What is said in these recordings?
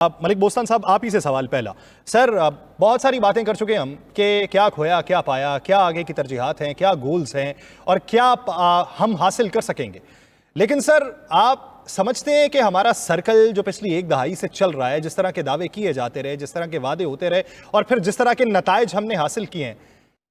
ملک بوستان صاحب آپ ہی سے سوال پہلا سر، بہت ساری باتیں کر چکے ہم کہ کیا کھویا، کیا پایا، کیا آگے کی ترجیحات ہیں، کیا گولز ہیں اور کیا ہم حاصل کر سکیں گے. لیکن سر آپ سمجھتے ہیں کہ ہمارا سرکل جو پچھلی ایک دہائی سے چل رہا ہے، جس طرح کے دعوے کیے جاتے رہے، جس طرح کے وعدے ہوتے رہے اور پھر جس طرح کے نتائج ہم نے حاصل کیے ہیں،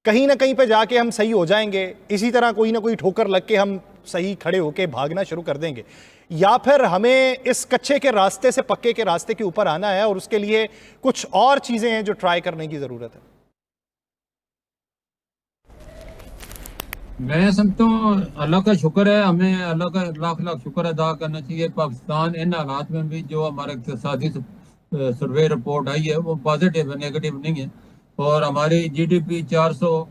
کہیں نہ کہیں پہ جا کے ہم صحیح ہو جائیں گے، اسی طرح کوئی نہ کوئی ٹھوکر لگ کے ہم صحیح کھڑے ہو کے بھاگنا شروع کر دیں گے، یا پھر ہمیں اس کچے کے راستے سے پکے کے راستے کے اوپر آنا ہے اور اس کے لیے کچھ اور چیزیں ہیں جو ٹرائی کرنے کی ضرورت ہے؟ میں سمجھتا ہوں اللہ کا شکر ہے، ہمیں اللہ کا لاکھ لاکھ شکر ادا کرنا چاہیے. پاکستان ان حالات میں بھی جو ہمارا اقتصادی سروے رپورٹ آئی ہے وہ پازیٹیو ہے، نیگیٹو نہیں ہے. اور ہماری جی ڈی پی 400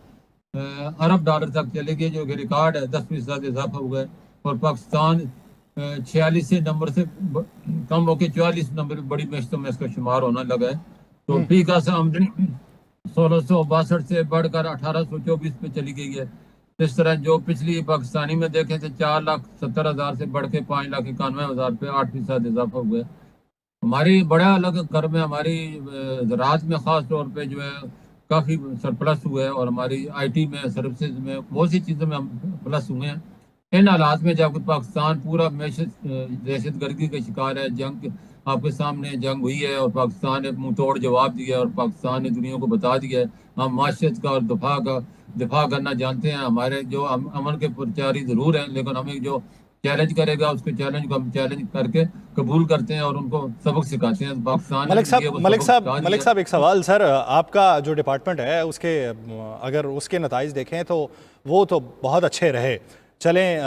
ارب ڈالر تک چلے گی، جو کہ ریکارڈ ہے، 10% اضافہ ہوا ہے. اور پاکستان 46 نمبر سے کم ہو کے 44 نمبر بڑی معیشتوں میں اس کا شمار ہونا لگا ہے. تو فی کا آمدنی 1662 سے بڑھ کر 1824 پہ چلی گئی ہے. اس طرح جو پچھلی پاکستانی میں دیکھیں تو 4,70,000 سے بڑھ کے 5,91,000 پہ 8% اضافہ ہوا ہے. ہماری بڑا الگ کرم ہے، ہماری زراعت میں خاص طور پہ جو ہے کافی سرپلس ہوا ہے، اور ہماری آئی ٹی میں، سروسز میں، بہت سی چیزوں میں ہم پلس ہوئے ہیں. ان حالات میں جب پاکستان پورا دہشت گردی کا شکار ہے، جنگ آپ کے سامنے جنگ ہوئی ہے اور پاکستان نے منہ توڑ جواب دیا ہے، اور پاکستان نے دنیا کو بتا دیا ہے ہم معاشرت کا اور دفاع کرنا جانتے ہیں. ہمارے جو امن کے پرچاری ضرور ہیں، لیکن ہمیں جو چیلنج کرے گا اس کے چیلنج کو ہم چیلنج کر کے قبول کرتے ہیں اور ان کو سبق سکھاتے ہیں. پاکستان نے انڈیا کو سبق سکھا دیا. ملک صاحب ایک سوال سر، آپ کا جو ڈپارٹمنٹ ہے اس کے اگر اس کے نتائج دیکھیں تو وہ تو بہت اچھے رہے. چلیں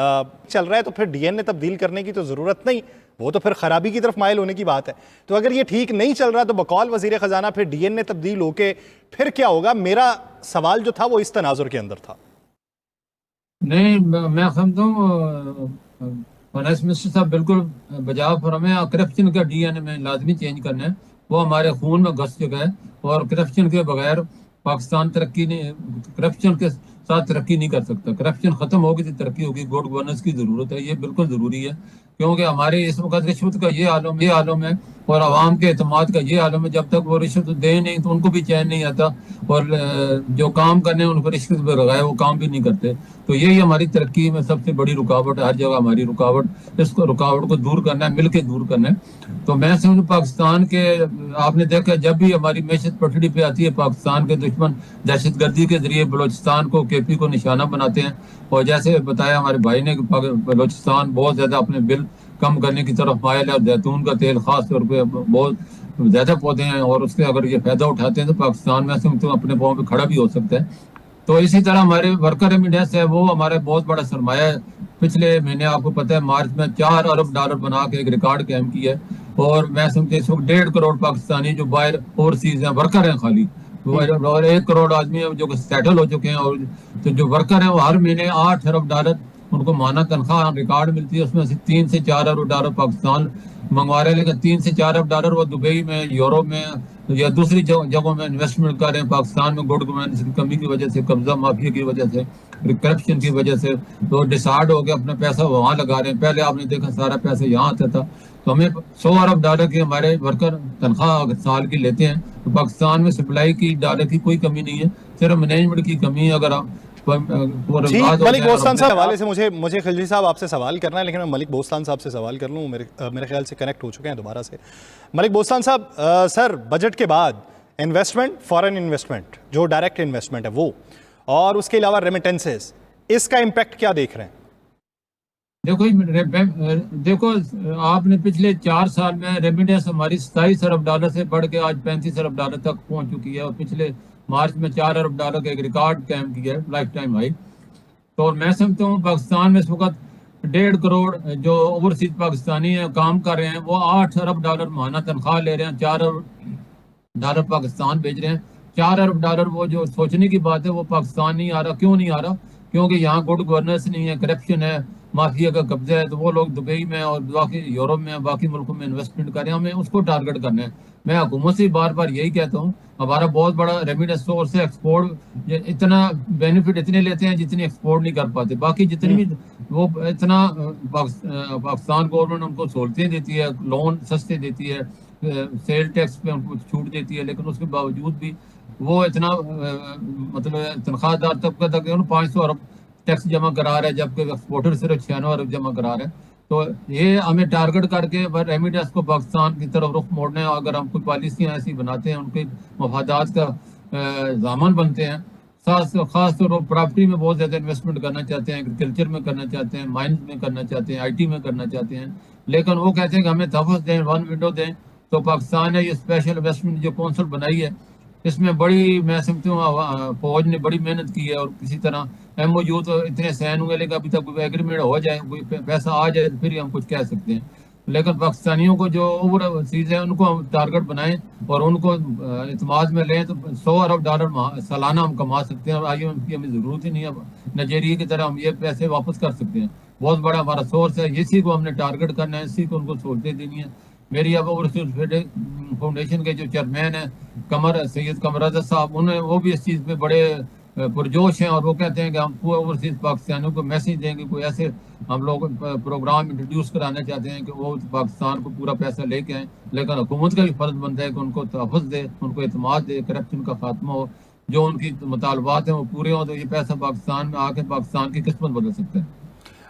چل رہا ہے تو پھر ڈی این اے تبدیل کرنے کی تو ضرورت نہیں، وہ تو پھر خرابی کی طرف مائل ہونے کی بات ہے. تو اگر یہ ٹھیک نہیں چل رہا تو بقول وزیر خزانہ پھر ڈی این اے تبدیل ہو کے پھر کیا ہوگا؟ میرا سوال جو تھا وہ اس تناظر کے اندر تھا. نہیں، میں سمجھتا ہوں فائنانس منسٹر صاحب بالکل بجا فرمائے. کرپشن کا ڈی این اے میں لازمی چینج کرنا ہے، وہ ہمارے خون میں گھس چکا ہے. اور کرپشن کے بغیر پاکستان کرپشن کے ساتھ ترقی نہیں کر سکتا. کرپشن ختم ہوگی تو ترقی ہوگی. گڈ گورننس کی ضرورت ہے، یہ بالکل ضروری ہے. کیونکہ ہمارے اس وقت رشوت کا یہ عالم ہے اور عوام کے اعتماد کا یہ عالم ہے. جب تک وہ رشوت دے نہیں تو ان کو بھی چین نہیں آتا، اور جو کام کرنے ان کو رشوت پہ لگائے وہ کام بھی نہیں کرتے. تو یہی ہماری ترقی میں سب سے بڑی رکاوٹ ہے. ہر جگہ ہماری رکاوٹ، اس رکاوٹ کو دور کرنا ہے، مل کے دور کرنا ہے. تو میں سمجھوں پاکستان کے، آپ نے دیکھا جب بھی ہماری معیشت پٹڑی پہ آتی ہے، پاکستان کے دشمن دہشت گردی کے ذریعے بلوچستان کو، کے پی کو نشانہ بناتے ہیں. اور جیسے بتایا ہمارے بھائی نے کہ بلوچستان بہت زیادہ اپنے بل کم کرنے کی طرف مائل ہے، اور زیتون کا تیل خاص طور پہ بہت زیادہ پودے ہیں، اور اس سے اگر یہ فائدہ اٹھاتے ہیں تو پاکستان میں سمجھتا ہوں اپنے پاؤں پہ کھڑا بھی ہو سکتا ہے. تو اسی طرح ہمارے ورکر ریمیڈنس ہے، وہ ہمارا بہت بڑا سرمایہ ہے. پچھلے مہینے آپ کو پتہ ہے مارچ میں 4 ارب ڈالر بنا کے ایک ریکارڈ قائم کیا ہے. اور میں سمجھتے اس وقت 1.5 کروڑ پاکستانی جو باہر اوورسیز ہیں ورکر ہیں خالی، اور 1 کروڑ آدمی جو سیٹل ہو چکے ہیں. اور تو جو ورکر ہیں وہ ہر مہینے 8 ارب ڈالر ان کو ماہانہ تنخواہ ریکارڈ ملتی ہے. اس میں سے 3 سے 4 ارب ڈالر پاکستان منگوا رہے ہیں، لیکن 3 سے 4 ارب ڈالر وہ دبئی میں، یورپ میں یا دوسری جگہوں میں انویسٹمنٹ کر رہے ہیں. پاکستان میں گڈ گورننس کی کمی کی وجہ سے، قبضہ مافیا کی وجہ سے، کرپشن کی وجہ سے تو ڈسارڈ ہو کے اپنا پیسہ وہاں لگا رہے ہیں. پہلے آپ نے دیکھا سارا پیسہ یہاں آتا تھا. تو ہمیں 100 ارب ڈالر کی ہمارے ورکر تنخواہ سال کی لیتے ہیں. تو پاکستان میں سپلائی کی ڈالر کی کوئی کمی نہیں ہے، صرف مینجمنٹ کی کمی ہے. اگر جی ملک بوستان صاحب حوالے سے مجھے خلجی صاحب آپ سے سوال کرنا ہے، لیکن میں ملک بوستان صاحب سے سوال کر لوں. میرے خیال سے کنیکٹ ہو چکے ہیں دوبارہ سے. ملک بوستان صاحب، سر بجٹ کے بعد انویسٹمنٹ، فارن انویسٹمنٹ جو ڈائریکٹ انویسٹمنٹ ہے وہ، اور اس کے علاوہ ریمیٹنسز، اس کا امپیکٹ کیا دیکھ رہے ہیں؟ دیکھو آپ نے پچھلے 4 سال میں ریمیڈنس ہماری 27 ارب ڈالر سے بڑھ کے آج 35 ارب ڈالر تک پہنچ چکی ہے، اور پچھلے مارچ میں 4 ارب ڈالر کا ایک ریکارڈ قائم کیا ہے، لائف ٹائم ہائی. تو میں سمجھتا ہوں پاکستان میں اس وقت 1.5 کروڑ جو اوورسیز پاکستانی ہیں کام کر رہے ہیں، وہ 8 ارب ڈالر ماہانہ تنخواہ لے رہے ہیں. 4 ارب ڈالر پاکستان بھیج رہے ہیں. 4 ارب ڈالر وہ جو سوچنے کی بات ہے، وہ پاکستان نہیں آ رہا. کیوں نہیں آ رہا؟ کیونکہ یہاں گڈ گورننس نہیں ہے، کرپشن ہے، مافیا کا قبضہ ہے. تو وہ لوگ دبئی میں اور باقی یورپ میں، باقی ملکوں میں انویسٹمنٹ کر رہے ہیں. ہمیں اس کو ٹارگٹ کرنا ہے. میں حکومت سے بار بار یہی کہتا ہوں، ہمارا بہت بڑا ریمیڈنس سورس ہے. ایکسپورٹ اتنا بینیفٹ اتنے لیتے ہیں جتنی ایکسپورٹ نہیں کر پاتے. باقی جتنی بھی وہ اتنا پاکستان گورنمنٹ ان کو سہولتیں دیتی ہے، لون سستے دیتی ہے، سیل ٹیکس پہ ان کو چھوٹ دیتی ہے، لیکن اس کے باوجود بھی وہ اتنا مطلب تنخواہ دار طبقہ تک 500 ارب ٹیکس جمع کرا رہا ہے، جبکہ ایکسپورٹر صرف 96 ارب جمع کرا رہا ہے۔ تو یہ ہمیں ٹارگٹ کر کے ریمیڈیس کو پاکستان کی طرف رخ موڑنا ہے۔ اگر ہم کوئی پالیسیاں ایسی بناتے ہیں، ان کے مفادات کا ضامن بنتے ہیں، خاص طور پر پراپرٹی میں بہت زیادہ انویسٹمنٹ کرنا چاہتے ہیں، ایگریکلچر میں کرنا چاہتے ہیں، مائنز میں کرنا چاہتے ہیں، آئی ٹی میں کرنا چاہتے ہیں، لیکن وہ کہتے ہیں کہ ہمیں تحفظ دیں، ون ونڈو دیں۔ تو پاکستان نے یہ اسپیشل انویسٹمنٹ جو کونسل بنائی ہے، اس میں بڑی میں سمجھتا ہوں فوج نے بڑی محنت کی ہے، اور کسی طرح ایم او یو تو اتنے سائن ہوئے، لیکن ابھی تک کوئی ایگریمنٹ ہو جائے، کوئی پیسہ آ جائے تو پھر ہی ہم کچھ کہہ سکتے ہیں۔ لیکن پاکستانیوں کو جو اوور چیز ہے ان کو ہم ٹارگٹ بنائیں اور ان کو اعتماد میں لیں، تو 100 ارب ڈالر سالانہ ہم کما سکتے ہیں، اور آئی ایم کی ہمیں ضرورت ہی نہیں ہے۔ نائجیریا کی طرح ہم یہ پیسے واپس کر سکتے ہیں، بہت بڑا ہمارا سورس ہے، اسی کو ہم نے ٹارگٹ کرنا ہے، اسی کو ان کو سہولتیں دینی ہیں۔ میری اب اوورسیز فاؤنڈیشن کے جو چیئرمین ہیں سید قمر رضا صاحب، وہ بھی اس چیز پہ بڑے پرجوش ہیں، اور وہ کہتے ہیں کہ ہم پورے اوورسیز پاکستانیوں کو میسج دیں گے، کوئی ایسے ہم لوگ پروگرام انٹروڈیوس کرانا چاہتے ہیں کہ وہ پاکستان کو پورا پیسہ لے کے آئیں، لیکن حکومت کا بھی فرض بنتا ہے کہ ان کو تحفظ دے، ان کو اعتماد دے، کرپشن کا خاتمہ ہو، جو ان کی مطالبات ہیں وہ پورے ہوں، تو یہ پیسہ پاکستان میں آ کے پاکستان کی قسمت بدل سکتا ہے۔